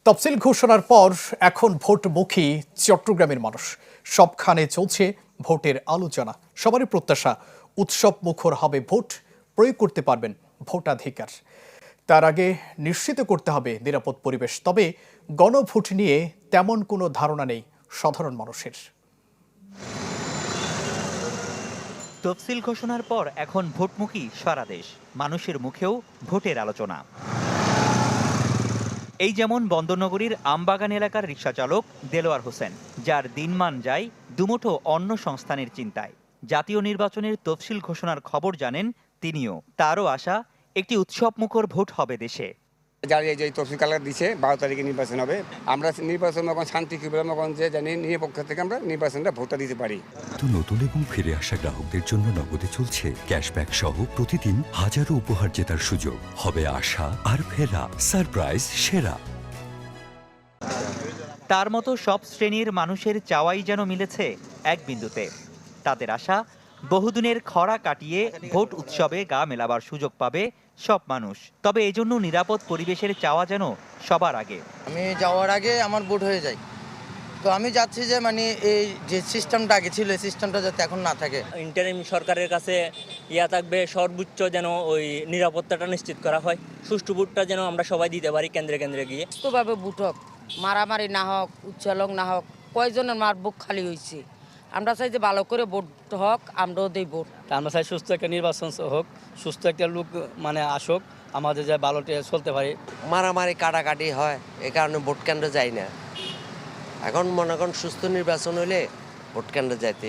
তফসিল ঘোষণার পর এখন ভোটমুখী চট্টগ্রামের মানুষ। সবখানে চলছে ভোটের আলোচনা। সবারই প্রত্যাশা উৎসব মুখর হবে ভোট, প্রয়োগ করতে পারবেন ভোটাধিকার। তার আগে নিশ্চিত করতে হবে নিরাপদ পরিবেশ। তবে গণভোট নিয়ে তেমন কোনো ধারণা নেই সাধারণ মানুষের। তফসিল ঘোষণার পর এখন ভোটমুখী সারা দেশ, মানুষের মুখেও ভোটের আলোচনা। এই যেমন বন্দরনগরীর আমবাগান এলাকার রিকশা চালক দেলোয়ার হোসেন, যার দিনমান যায় দুমুঠো অন্ন সংস্থানের চিন্তায়। জাতীয় নির্বাচনের তফসিল ঘোষণার খবর জানেন তিনিও। তারও আশা একটি উৎসবমুখর ভোট হবে দেশে। যার এই যে তফসিল কালার দিছে 12 তারিখে নির্বাচন হবে, আমরা নির্বাচন এখন শান্তি যে জানি নিরপেক্ষ থেকে আমরা নির্বাচনটা ভোটটা দিতে পারি। তো নতুন এবং ফিরে আসা গ্রাহকদের জন্য নগদে চলছে ক্যাশব্যাক সহ প্রতিদিন হাজারো উপহার জেতার সুযোগ। হবে আশা আর ফেরা, সারপ্রাইজ সেরা। তার মতো সব শ্রেণীর মানুষের চাওয়াই যেন মিলেছে এক বিন্দুতে। তাদের আশা বহুদিনের খরা কাটিয়ে ভোট উৎসবে গা মেলাবার সুযোগ পাবে সব মানুষ। তবে এজন্য নিরাপদ পরিবেশের চাওয়া যেন সবার আগে। আমি যাওয়ার আগে আমার ভোট হয়ে যায়, তো আমি যাচ্ছি যে এই যে সিস্টেমটা আগে ছিল এই সিস্টেমটা যাতে এখন না থাকে। ইন্টারিম সরকারের কাছে থাকবে সর্বোচ্চ যেন ওই নিরাপত্তাটা নিশ্চিত করা হয়, সুষ্ঠু ভোটটা যেন আমরা সবাই দিতে পারি কেন্দ্রে কেন্দ্রে গিয়ে। সুস্থভাবে ভোট হোক, মারামারি না হোক, উচ্চালক না হোক। কয়জনের মার বুক খালি হয়েছে, আমরা চাই যে ভালো করে ভোট হোক, আমরাও দিই ভোট। আমরা চাই সুস্থ একটা নির্বাচন হোক, সুস্থ একটা লোক আসুক, আমাদের যা ভালোটা চলতে পারে। মারামারি কাটাকাটি হয়, এই কারণে ভোট কেন্দ্রে যাই না। এখন মনে করেন সুস্থ নির্বাচন হইলে ভোট কেন্দ্রে যাইতে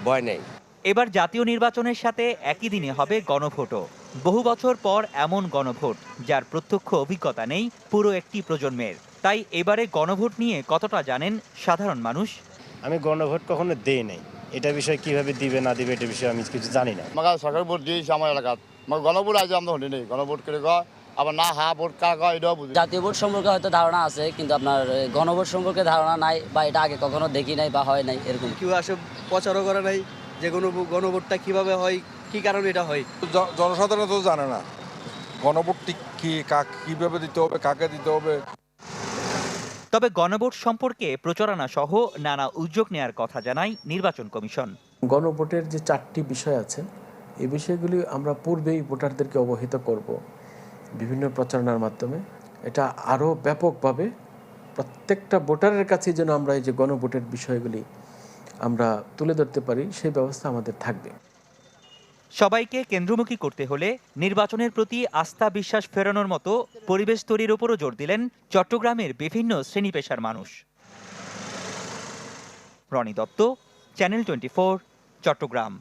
ভয় নেই। এবার জাতীয় নির্বাচনের সাথে একই দিনে হবে গণভোটও। বহু বছর পর এমন গণভোট যার প্রত্যক্ষ অভিজ্ঞতা নেই পুরো একটি প্রজন্মের। তাই এবারে গণভোট নিয়ে কতটা জানেন সাধারণ মানুষ? আমি গণভোট কখনো দেই নাই, এটা বিষয়ে কিভাবে দিবে না দিবে এটা বিষয়ে আমি কিছু জানি না। সরকার ভোট দিয়েছে আমার এলাকাত, গণভোট আজ আমরা হলি নেই। গণভোট করে আবার না ভোট কাকা এটাও বুঝি। জাতীয় ভোট সম্পর্কে হয়তো ধারণা আছে, কিন্তু আপনার গণভোট সম্পর্কে ধারণা নাই, বা এটা আগে কখনো দেখি নাই বা হয় নাই এরকম। কেউ আসে প্রচারও করে নাই যে গণভোটটা কিভাবে হয়, কি কারণে এটা হয়। জনসাধারণ তো জানে না গণভোট কি কিভাবে দিতে হবে, কাকে দিতে হবে। তবে গণভোট সম্পর্কে প্রচারণা সহ নানা উদ্যোগ নেয়ার কথা জানায় নির্বাচন কমিশন। গণভোটের যে 4টি বিষয় আছে, এই বিষয়গুলি আমরা পূর্বেই ভোটারদেরকে অবহিত করব বিভিন্ন প্রচারণার মাধ্যমে। এটা আরও ব্যাপকভাবে প্রত্যেকটা ভোটারের কাছে যেন আমরা এই যে গণভোটের বিষয়গুলি আমরা তুলে ধরতে পারি, সেই ব্যবস্থা আমাদের থাকবে। সবাইকে কেন্দ্রমুখী করতে হলে নির্বাচনের প্রতি আস্থা বিশ্বাস ফেরানোর মতো পরিবেশ তৈরির উপরও জোর দিলেন চট্টগ্রামের বিভিন্ন শ্রেণী পেশার মানুষ। রনি দত্ত, চ্যানেল 24, চট্টগ্রাম।